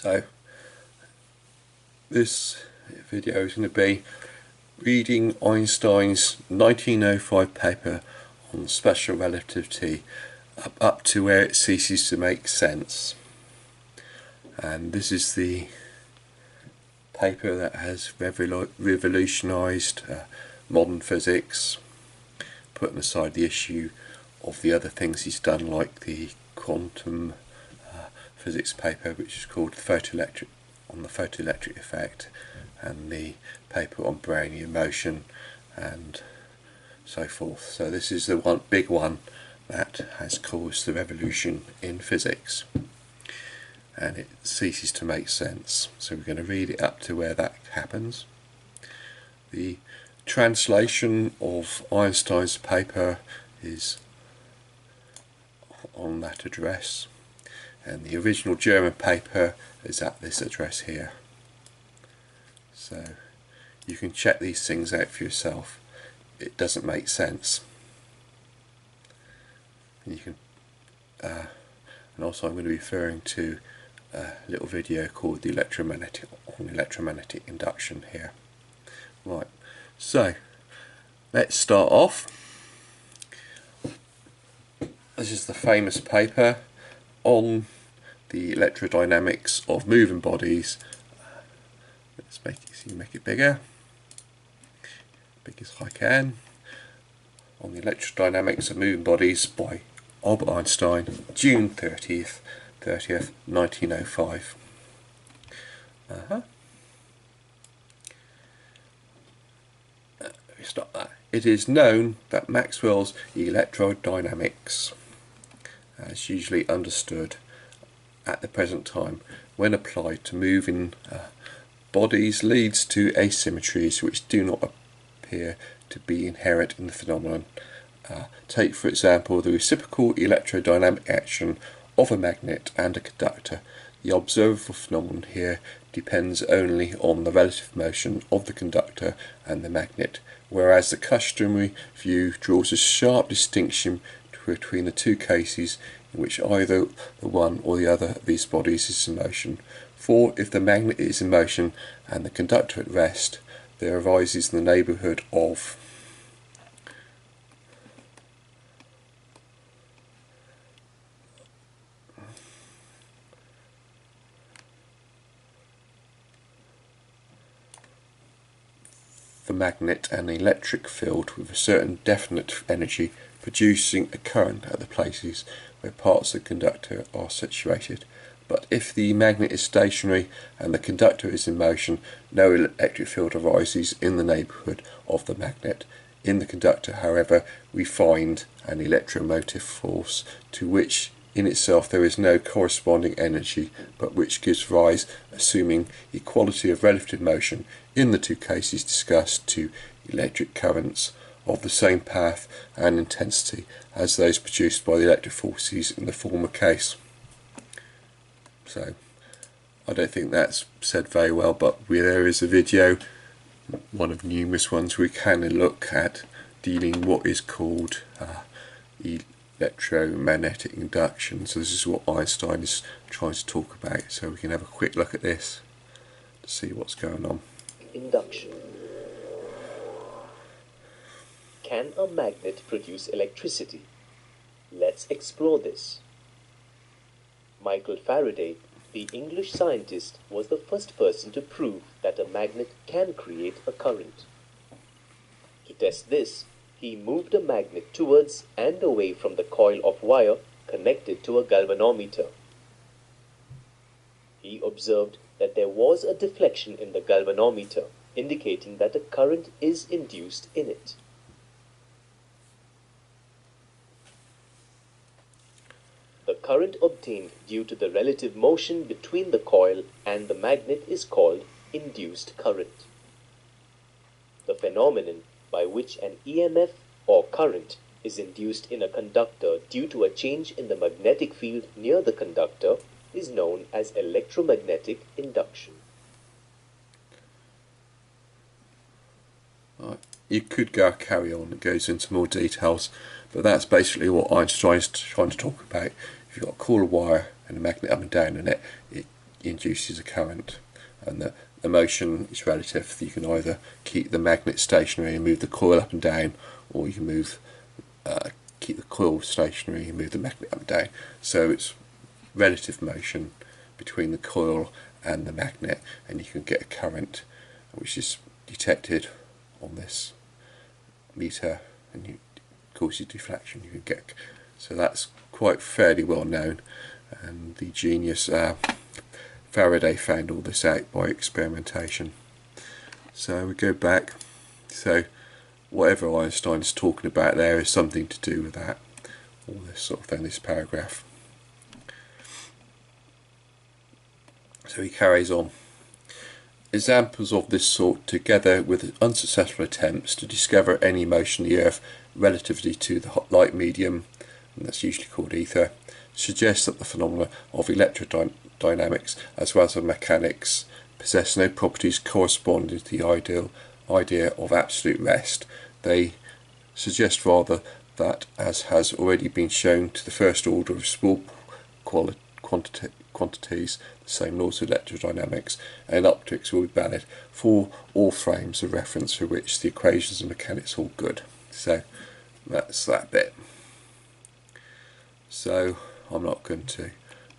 So this video is going to be reading Einstein's 1905 paper on special relativity up to where it ceases to make sense. And this is the paper that has revolutionised modern physics, putting aside the issue of the other things he's done, like the quantum physics paper, which is called the photoelectric effect, and the paper on Brownian motion and so forth. So this is the big one that has caused the revolution in physics, and it ceases to make sense. So we're going to read it up to where that happens. The translation of Einstein's paper is on that address, and the original German paper is at this address here. So you can check these things out for yourself. It doesn't make sense. And you can, and also I'm going to be referring to a little video called the Electromagnetic Induction here. Right. So let's start off. This is the famous paper on the electrodynamics of moving bodies. Let's make it bigger, big as I can. On the electrodynamics of moving bodies by Albert Einstein, June 30th, 1905. Stop that. It is known that Maxwell's electrodynamics, as usually understood at the present time, when applied to moving bodies, leads to asymmetries which do not appear to be inherent in the phenomenon. Take for example the reciprocal electrodynamic action of a magnet and a conductor. The observable phenomenon here depends only on the relative motion of the conductor and the magnet, whereas the customary view draws a sharp distinction between the two cases in which either the one or the other of these bodies is in motion. For if the magnet is in motion and the conductor at rest, there arises in the neighbourhood of the magnet an electric field with a certain definite energy, producing a current at the places where parts of the conductor are situated. But if the magnet is stationary and the conductor is in motion, no electric field arises in the neighbourhood of the magnet. In the conductor, however, we find an electromotive force to which in itself there is no corresponding energy, but which gives rise, assuming equality of relative motion in the two cases discussed, to electric currents of the same path and intensity as those produced by the electric forces in the former case. So I don't think that's said very well, but there is a video, one of numerous ones, we can look at dealing what is called electromagnetic induction. So this is what Einstein is trying to talk about, so we can have a quick look at this to see what's going on. Induction. Can a magnet produce electricity? Let's explore this. Michael Faraday, the English scientist, was the first person to prove that a magnet can create a current. To test this, he moved a magnet towards and away from the coil of wire connected to a galvanometer. He observed that there was a deflection in the galvanometer, indicating that a current is induced in it. The current obtained due to the relative motion between the coil and the magnet is called induced current. The phenomenon by which an EMF or current is induced in a conductor due to a change in the magnetic field near the conductor is known as electromagnetic induction. You could carry on, it goes into more details, but that's basically what Einstein's trying to talk about. If you've got a coil of wire and a magnet up and down in it, it induces a current, and the motion is relative. You can either keep the magnet stationary and move the coil up and down, or you can keep the coil stationary and move the magnet up and down. So it's relative motion between the coil and the magnet, and you can get a current which is detected on this meter, and it causes deflection. You can get, so that's quite fairly well known, and the genius Faraday found all this out by experimentation. So we go back, so whatever Einstein's talking about there is something to do with that, all this sort of thing, this paragraph. So he carries on. Examples of this sort, together with unsuccessful attempts to discover any motion of the Earth relatively to the light medium, and that's usually called ether, suggest that the phenomena of electrodynamics as well as of mechanics possess no properties corresponding to the idea of absolute rest. They suggest rather that, as has already been shown to the first order of small quantities, the same laws of electrodynamics and optics will be valid for all frames of reference for which the equations of mechanics hold good. So that's that bit. So I'm not going to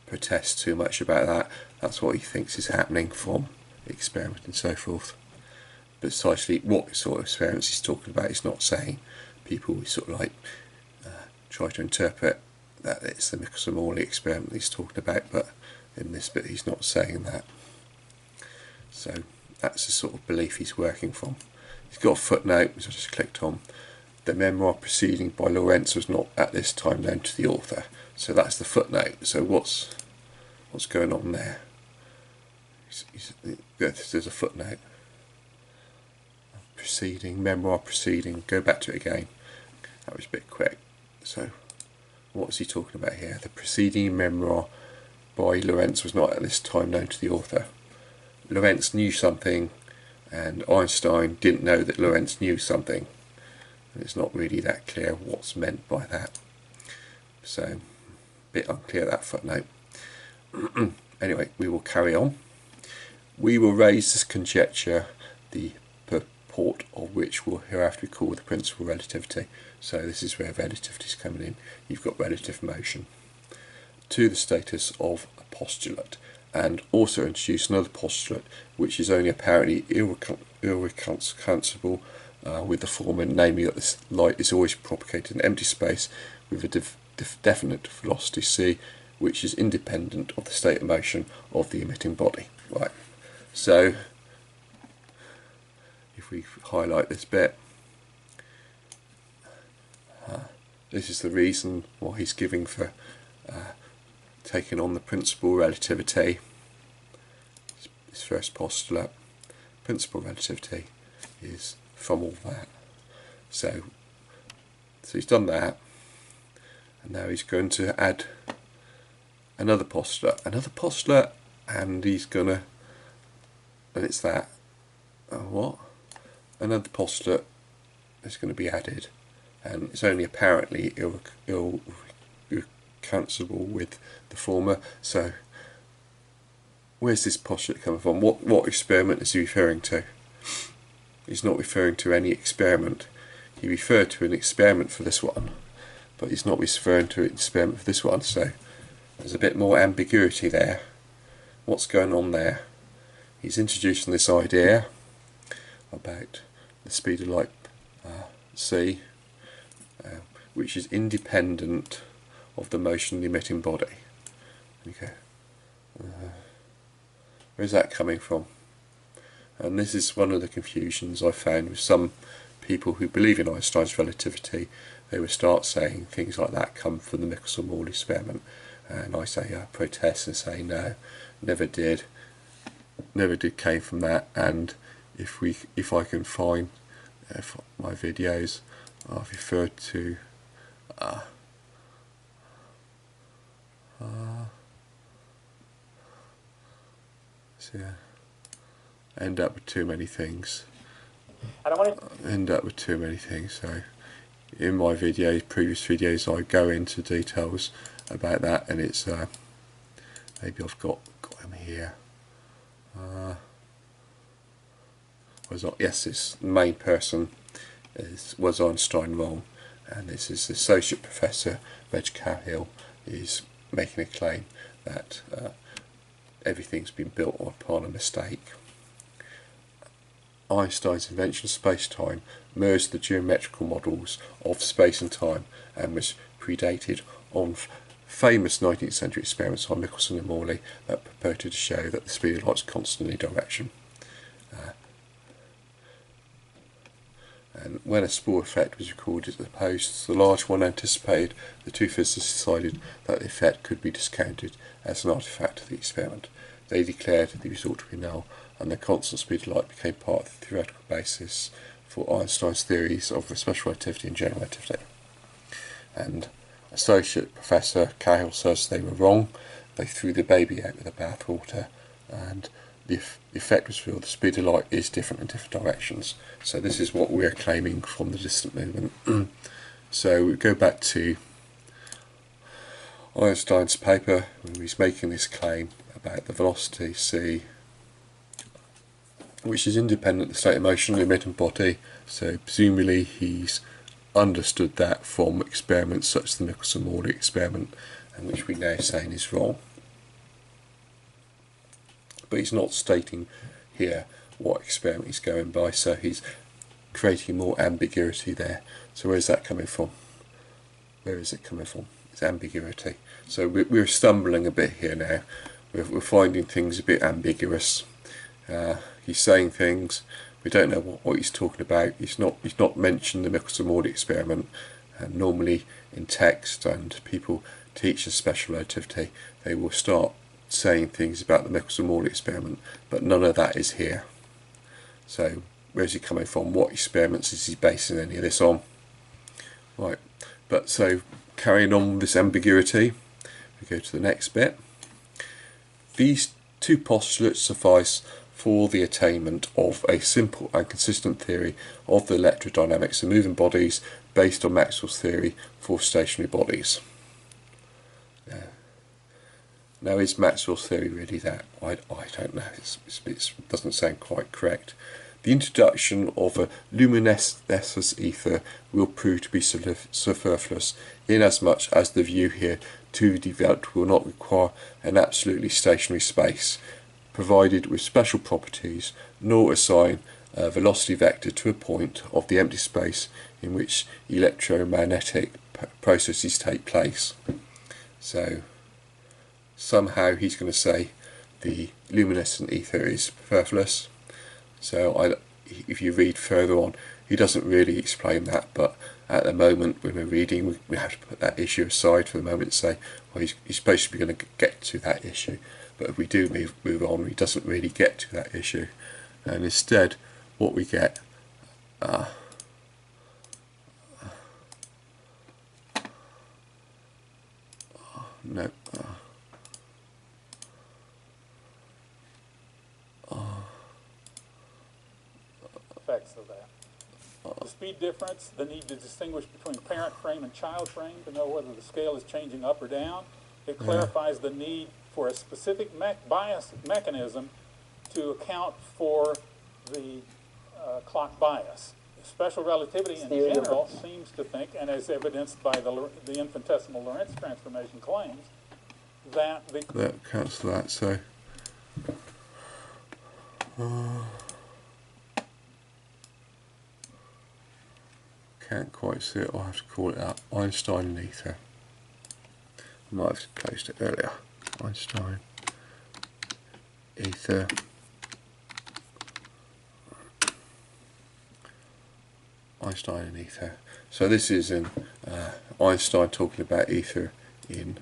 protest too much about that. That's what he thinks is happening from experiment and so forth. But precisely what sort of experiments he's talking about, he's not saying. People sort of like try to interpret that it's the Michelson-Morley experiment he's talking about, but in this bit he's not saying that. So that's the sort of belief he's working from. He's got a footnote, which I just clicked on. The memoir proceeding by Lorentz was not at this time known to the author. So that's the footnote. So what's going on there? There's a footnote. Proceeding, memoir proceeding. Go back to it again. That was a bit quick. So what's he talking about here? The preceding memoir by Lorentz was not at this time known to the author. Lorentz knew something, and Einstein didn't know that Lorentz knew something. And it's not really that clear what's meant by that. So, a bit unclear, that footnote. Anyway, we will carry on. We will raise this conjecture, the purport of which will hereafter be called the Principal Relativity. So this is where relativity is coming in. You've got relative motion, to the status of a postulate, and also introduce another postulate which is only apparently irreconcilable with the former, namely that this light is always propagated in empty space with a definite velocity c, which is independent of the state of motion of the emitting body. Right. So if we highlight this bit, this is the reason why he's giving for taking on the principal relativity. His first postulate, principal relativity, is from all that. So he's done that, and now he's going to add another postulate, and he's gonna, and it's that. What? Another postulate is going to be added, and it's only apparently irreconcilable with the former. So where's this postulate coming from? What experiment is he referring to? He's not referring to any experiment. He referred to an experiment for this one, but he's not referring to an experiment for this one. So there's a bit more ambiguity there. What's going on there? He's introducing this idea about the speed of light c, which is independent of the motion of the emitting body. Okay, where's that coming from? And this is one of the confusions I found with some people who believe in Einstein's relativity. They will start saying things like that come from the Michelson-Morley experiment, and I say protest and say no, never did came from that. And if I can find my videos, I've referred to so yeah, end up with too many things. So in my videos, previous videos, I go into details about that, and it's maybe I've got from here. Yes, this main person was Einstein wrong, and this is the Associate Professor Reg Cahill is making a claim that everything's been built upon a mistake. Einstein's invention of space-time merged the geometrical models of space and time and was predated on famous 19th century experiments on Michelson and Morley that purported to show that the speed of light is constant in direction. And when a Spore effect was recorded as opposed to the large one anticipated, the two physicists decided that the effect could be discounted as an artifact of the experiment. They declared the result to be null, and the constant speed of light became part of the theoretical basis for Einstein's theories of special relativity and general relativity. And Associate Professor Cahill says they were wrong. They threw the baby out with the bathwater, and the effect was real. The speed of light is different in different directions. So this is what we're claiming from the distant movement. So we go back to Einstein's paper when he's making this claim about the velocity c, which is independent of the state of motion of the emitting body. So presumably he's understood that from experiments such as the Michelson-Morley experiment, and which we now saying is wrong. But he's not stating here what experiment he's going by, so he's creating more ambiguity there. So where's that coming from? Where is it coming from? It's ambiguity. So we're stumbling a bit here now. We're finding things a bit ambiguous. He's saying things, we don't know what he's talking about. He's not mentioned the Michelson-Morley experiment. And normally in text, and people teach the special relativity, they will start saying things about the Michelson-Morley experiment, but none of that is here. So where's he coming from? What experiments is he basing any of this on? Right, but so carrying on with this ambiguity, we go to the next bit. These two postulates suffice for the attainment of a simple and consistent theory of the electrodynamics of moving bodies based on Maxwell's theory for stationary bodies. Now, is Maxwell's theory really that? I don't know. It doesn't sound quite correct. The introduction of a luminescence ether will prove to be superfluous, inasmuch as the view here to be developed will not require an absolutely stationary space, provided with special properties, nor assign a velocity vector to a point of the empty space in which electromagnetic processes take place. So somehow he's going to say the luminescent ether is superfluous. So if you read further on, he doesn't really explain that, but at the moment when we're reading, we have to put that issue aside for the moment and say, well, he's supposed to be going to get to that issue. But if we do move on, he doesn't really get to that issue. And instead, what we get effects of that. The speed difference, the need to distinguish between parent frame and child frame to know whether the scale is changing up or down. It clarifies the need for a specific bias mechanism to account for the clock bias. Special relativity in general seems to think, and as evidenced by the infinitesimal Lorentz transformation claims, that the... That cancel that, so... can't quite see it, I'll have to call it out. Einstein and ether. I might have closed it earlier. Einstein, ether, Einstein and ether. So this is in Einstein talking about ether in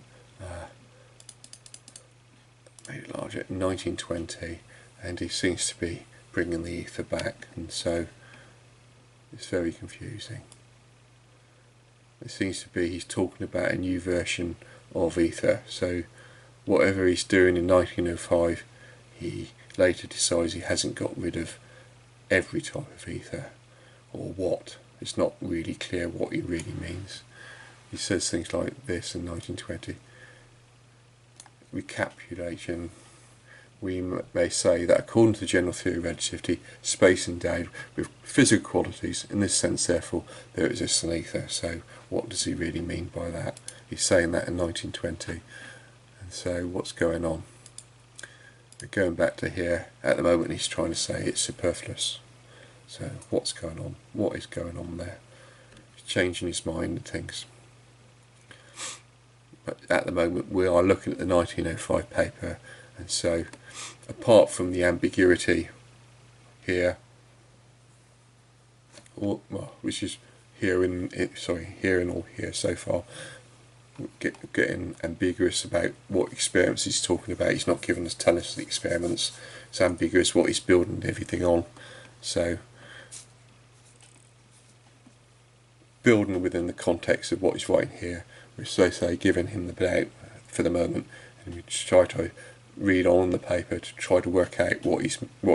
made it larger in 1920, and he seems to be bringing the ether back, and so it's very confusing. It seems to be he's talking about a new version of ether, so whatever he's doing in 1905, he later decides he hasn't got rid of every type of ether, or what. It's not really clear what he really means. He says things like this in 1920. Recapitulation, we may say that according to the general theory of relativity, space endowed with physical qualities. In this sense, therefore, there exists an ether. So what does he really mean by that? He's saying that in 1920. And so what's going on? We're going back to here. At the moment, he's trying to say it's superfluous. So what's going on? What is going on there? He's changing his mind and things. But at the moment, we are looking at the 1905 paper, and so apart from the ambiguity here, or well, which is here in here and all here so far, getting ambiguous about what experiments he's talking about. He's not giving us, telling us the experiments. It's ambiguous what he's building everything on. So building within the context of what he's writing here, we're so say giving him the doubt for the moment, and we just try to read on the paper to try to work out what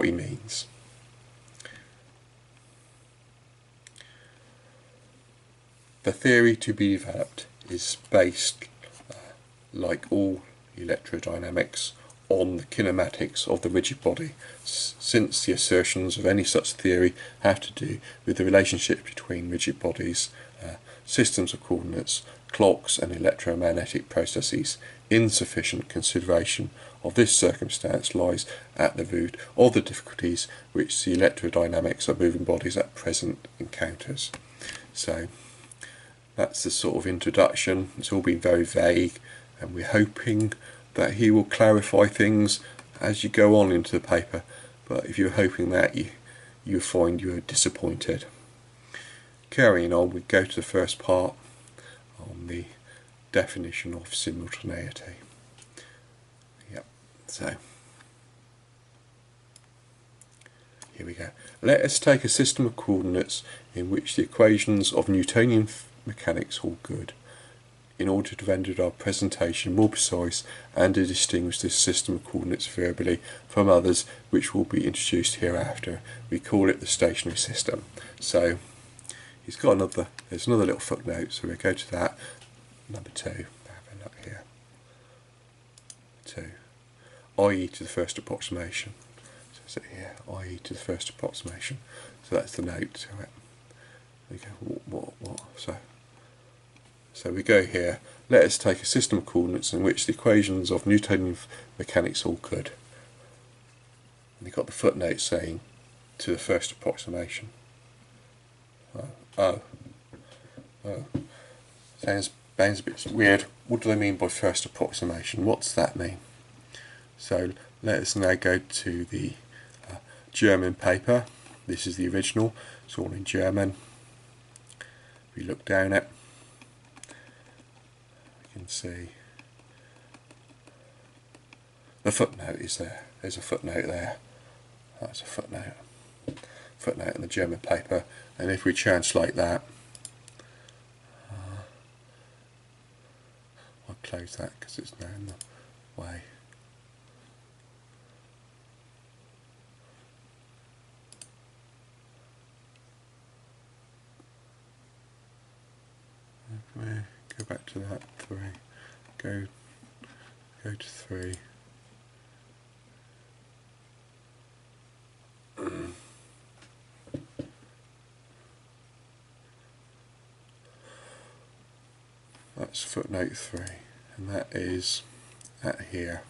he means. The theory to be developed is based, like all electrodynamics, on the kinematics of the rigid body, since the assertions of any such theory have to do with the relationship between rigid bodies, systems of coordinates, clocks and electromagnetic processes. Insufficient consideration of this circumstance lies at the root of the difficulties which the electrodynamics of moving bodies at present encounters. So that's the sort of introduction. It's all been very vague, and we're hoping that he will clarify things as you go on into the paper, but if you're hoping that, you find you're disappointed. Carrying on, we go to the first part on the definition of simultaneity. Yep, so here we go. Let us take a system of coordinates in which the equations of Newtonian mechanics hold good. In order to render our presentation more precise and to distinguish this system of coordinates verbally from others which will be introduced hereafter, we call it the stationary system. So he's got there's another little footnote, so we'll go to that. Number 2, have a look here. 2, i.e. to the first approximation. So is it here, i.e. to the first approximation. So that's the note to it. We go, what? So we go here. Let us take a system of coordinates in which the equations of Newtonian mechanics hold good. And you've got the footnote saying to the first approximation. Oh. Sounds a bit weird. What do they mean by first approximation? What's that mean? So let us now go to the German paper. This is the original. It's all in German. We look down it. You can see the footnote is there. There's a footnote there. That's a footnote. Footnote in the German paper. And if we translate that, I'll close that because it's now in the way. Go back to that 3. Go to 3. That's footnote 3, and that is at here.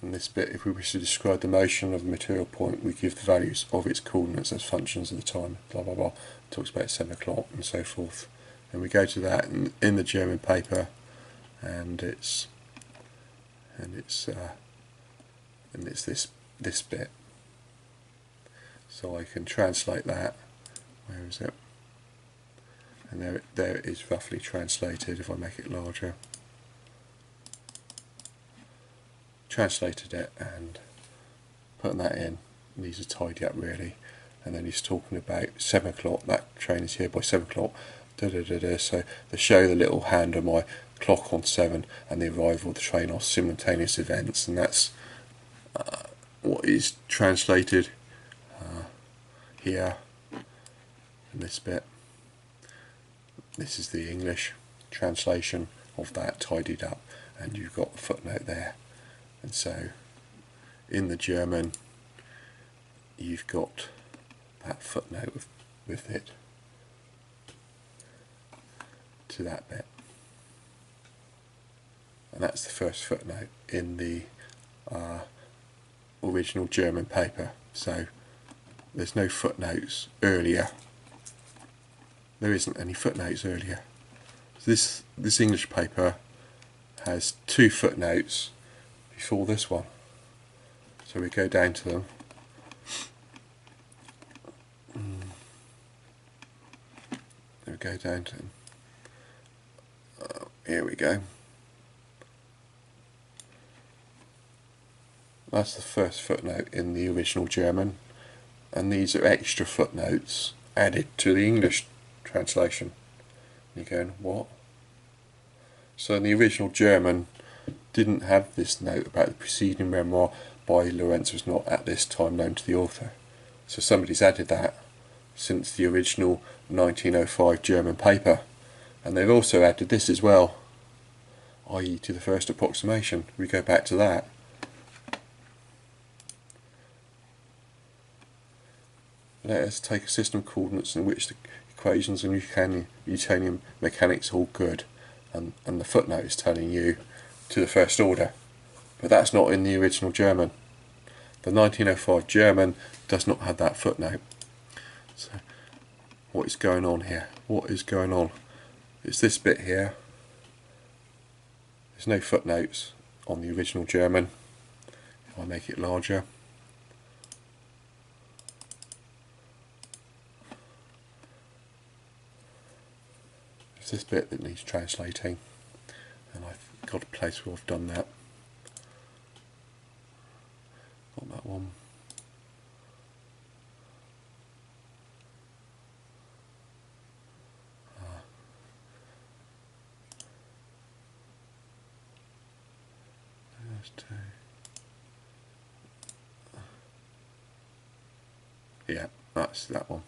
In this bit, if we wish to describe the motion of a material point, we give the values of its coordinates as functions of the time. Blah blah blah. It talks about 7 o'clock and so forth. And we go to that in the German paper, and it's this bit. So I can translate that. Where is it? And there it is, roughly translated. If I make it larger, translated it and putting that in. Needs to tidy up really. And then he's talking about 7 o'clock. That train is here by 7 o'clock. So they show the little hand of my clock on 7 and the arrival of the train are simultaneous events, and that's what is translated here in this bit. This is the English translation of that tidied up, and you've got the footnote there, And so in the German you've got that footnote with it to that bit, and that's the first footnote in the original German paper. So there's no footnotes earlier. There isn't any footnotes earlier. So this English paper has 2 footnotes before this one. So we go down to them. There we go down to them. Here we go. That's the first footnote in the original German, and these are extra footnotes added to the English translation. You're going, what? So in the original German didn't have this note about the preceding memoir by Lorenz was not at this time known to the author. So somebody's added that since the original 1905 German paper, and they've also added this as well, i.e. to the first approximation. We go back to that. Let us take a system of coordinates in which the equations of Newtonian mechanics hold good, and the footnote is telling you to the first order, but that's not in the original German. The 1905 German does not have that footnote. So what is going on here? What is going on? It's this bit here. There's no footnotes on the original German. If I make it larger, it's this bit that needs translating, and I've got a place where I've done that. Not that one. Yeah, that's that one.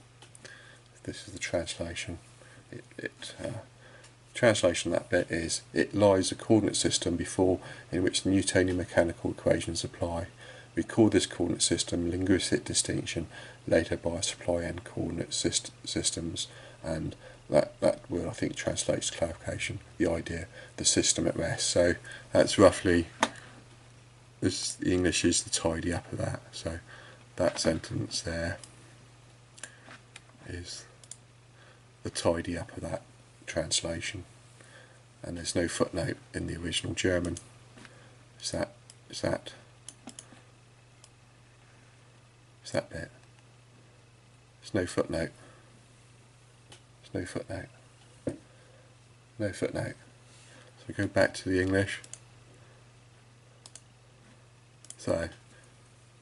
This is the translation. Translation of that bit is, it lies a coordinate system before in which the Newtonian mechanical equations apply. We call this coordinate system linguistic distinction, later by supply n coordinate systems, and that word I think translates clarification, the idea, the system at rest. So that's roughly, the English is the tidy up of that. So that sentence there is the tidy up of that translation, and there's no footnote in the original German. Is that bit? There's no footnote. There's no footnote. No footnote. So we go back to the English. So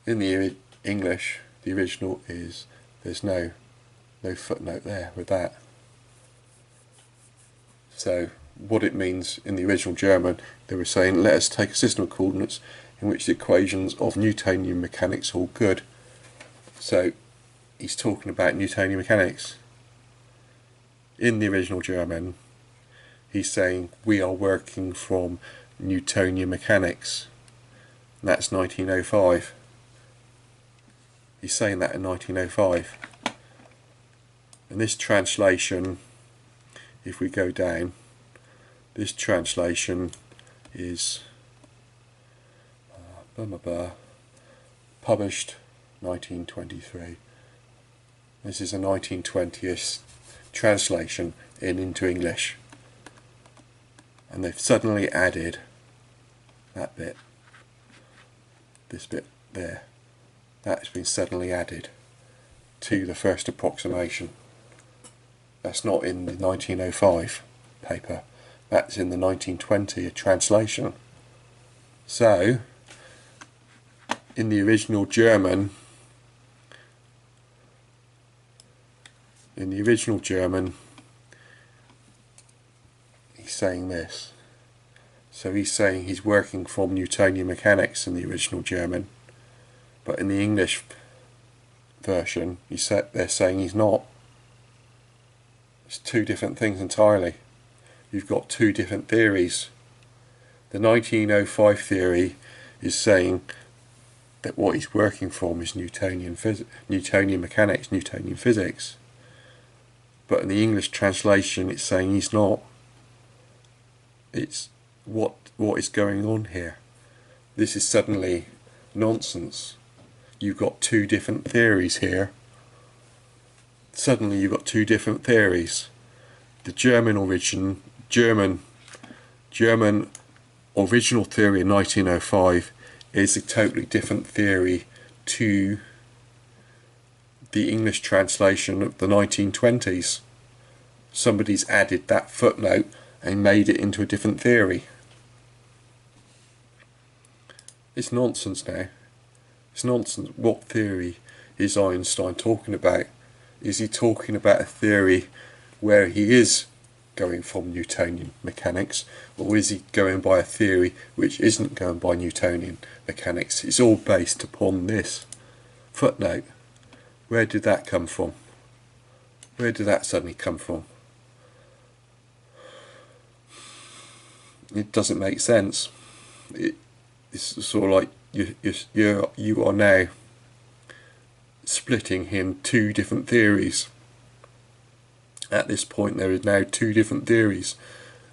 in the English, the original is, there's no footnote there with that. So what it means in the original German, they were saying, let us take a system of coordinates in which the equations of Newtonian mechanics hold good. So he's talking about Newtonian mechanics. In the original German, he's saying we are working from Newtonian mechanics. And that's 1905. He's saying that in 1905. And this translation, if we go down, this translation is published 1923. This is a 1920s translation into English, and they've suddenly added that bit, this bit there. That's been suddenly added to the first approximation. That's not in the 1905 paper, that's in the 1920 translation. So in the original German, he's saying this. So he's saying he's working from Newtonian mechanics in the original German, but in the English version they're saying he's not. It's 2 different things entirely. You've got 2 different theories. The 1905 theory is saying that what he's working from is Newtonian mechanics, Newtonian physics. But in the English translation it's saying he's not. It's what is going on here. This is suddenly nonsense. You've got two different theories here. Suddenly you've got two different theories. The German original theory in 1905 is a totally different theory to the English translation of the 1920s. Somebody's added that footnote and made it into a different theory. It's nonsense now. It's nonsense. What theory is Einstein talking about? Is he talking about a theory where he is going from Newtonian mechanics, or is he going by a theory which isn't going by Newtonian mechanics? It's all based upon this footnote. Where did that come from? Where did that suddenly come from? It doesn't make sense. It's sort of like you are now splitting in two different theories. At this point there is now two different theories.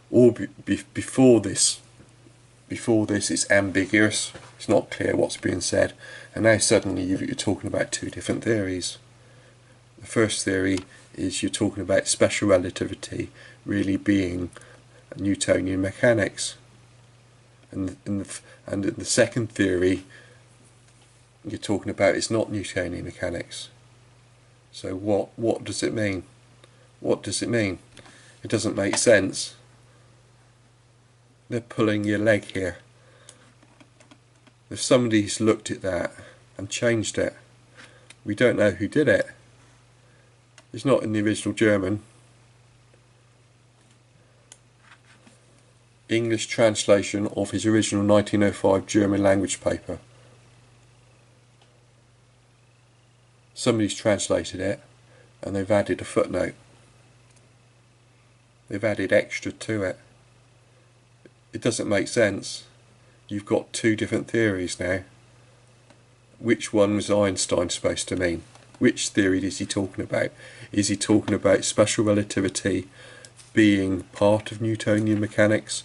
All before this it's ambiguous, it's not clear what's being said, and now suddenly you're talking about two different theories. The first theory is you're talking about special relativity really being Newtonian mechanics, and the second theory you're talking about is not Newtonian mechanics. So what does it mean? What does it mean? It doesn't make sense. They're pulling your leg here. If somebody's looked at that and changed it, we don't know who did it. It's not in the original German. English translation of his original 1905 German language paper. Somebody's translated it and they've added a footnote. They've added extra to it. It doesn't make sense. You've got two different theories now. Which one was Einstein supposed to mean? Which theory is he talking about? Is he talking about special relativity being part of Newtonian mechanics?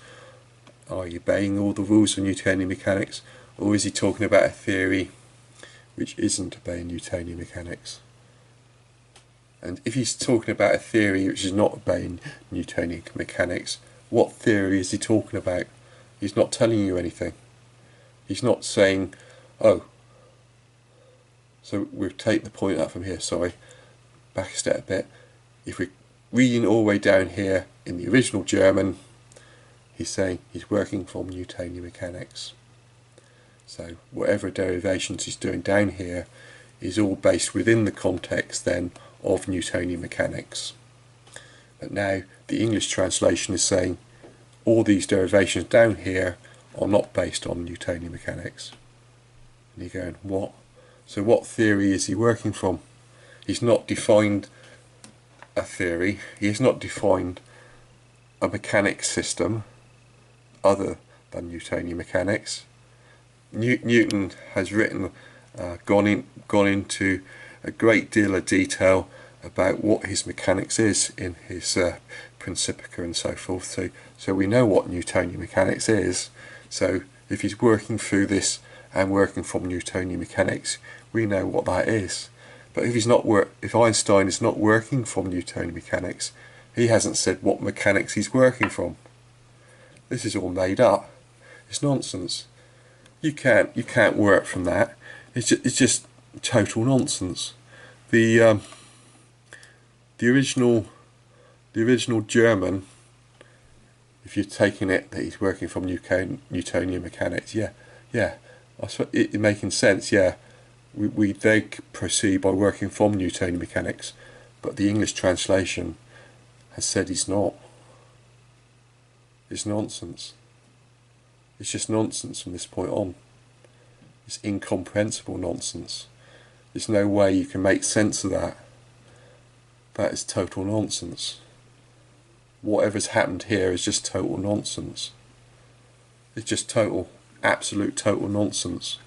Are you obeying all the rules of Newtonian mechanics? Or is he talking about a theory which isn't obeying Newtonian mechanics? And if he's talking about a theory which is not obeying Newtonian mechanics, what theory is he talking about? He's not telling you anything. He's not saying, oh, so we'll take the point up from here, sorry, back a step a bit. If we're reading all the way down here in the original German, he's saying he's working from Newtonian mechanics. So whatever derivations he's doing down here is all based within the context then of Newtonian mechanics. But now the English translation is saying all these derivations down here are not based on Newtonian mechanics. And you're going, what? So what theory is he working from? He's not defined a theory, he has not defined a mechanics system other than Newtonian mechanics. Newton has written, gone into a great deal of detail about what his mechanics is in his Principia and so forth. So we know what Newtonian mechanics is. So if he's working through this and working from Newtonian mechanics, we know what that is. But if Einstein is not working from Newtonian mechanics, he hasn't said what mechanics he's working from. This is all made up. It's nonsense. You can't work from that. It's just total nonsense. The original German, if you're taking it that he's working from Newtonian mechanics, yeah, I suppose it's making sense. Yeah, they proceed by working from Newtonian mechanics, but the English translation has said he's not. It's nonsense. It's just nonsense from this point on. It's incomprehensible nonsense. There's no way you can make sense of that. That is total nonsense. Whatever's happened here is just total nonsense. It's just total. absolute total nonsense.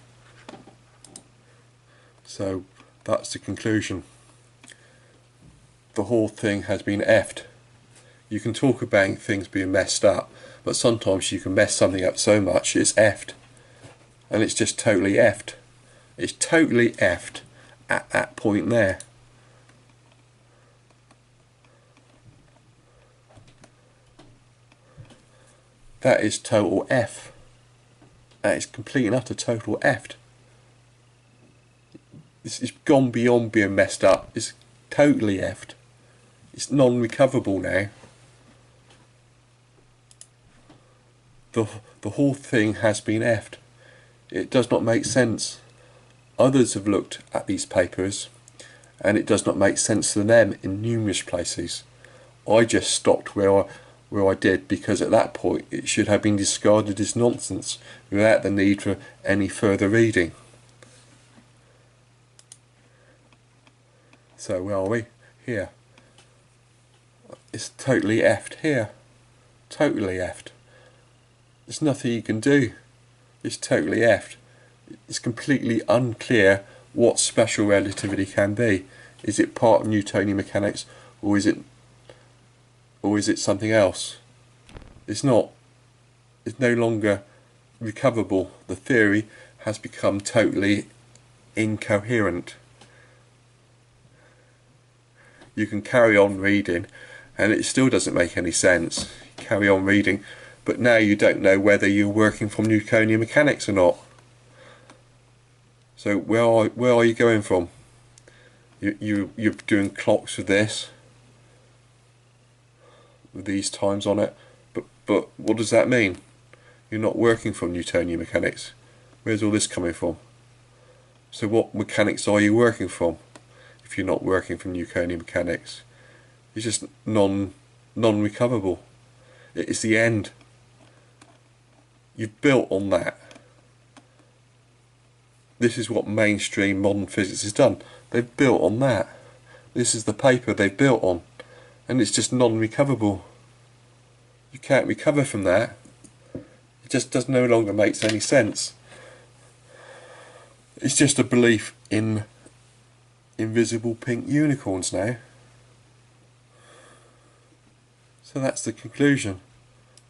So that's the conclusion. The whole thing has been effed. You can talk about things being messed up, but sometimes you can mess something up so much it's effed. And it's just totally effed. It's totally effed at that point there. That is total F. That is complete and utter total effed. This is gone beyond being messed up. It's totally effed. It's non-recoverable now. The whole thing has been effed. It does not make sense. Others have looked at these papers and it does not make sense to them in numerous places. I just stopped where I did because at that point it should have been discarded as nonsense without the need for any further reading. So where are we? Here. It's totally effed here. Totally effed. There's nothing you can do. It's totally effed. It's completely unclear what special relativity can be. Is it part of Newtonian mechanics, or is it something else? It's not. It's no longer recoverable. The theory has become totally incoherent. You can carry on reading and it still doesn't make any sense. You carry on reading, but now you don't know whether you're working from Newtonian mechanics or not. So where are you going from? You're doing clocks with this, with these times on it, but what does that mean? You're not working from Newtonian mechanics. Where's all this coming from? So what mechanics are you working from if you're not working from Newtonian mechanics? It's just non-recoverable. It's the end. You've built on that. This is what mainstream modern physics has done. They've built on that. This is the paper they've built on, and it's just non-recoverable. You can't recover from that. It just no longer makes any sense. It's just a belief in invisible pink unicorns now. So that's the conclusion.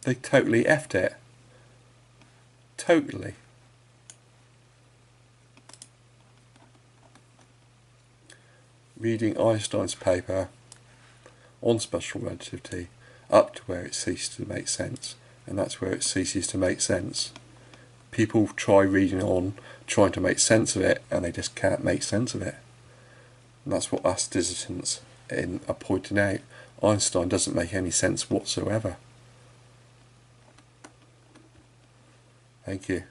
They totally effed it. Totally. Reading Einstein's paper on special relativity up to where it ceased to make sense, and that's where it ceases to make sense. People try reading on, trying to make sense of it, and they just can't make sense of it. And that's what us dissidents are pointing out. Einstein doesn't make any sense whatsoever. Thank you.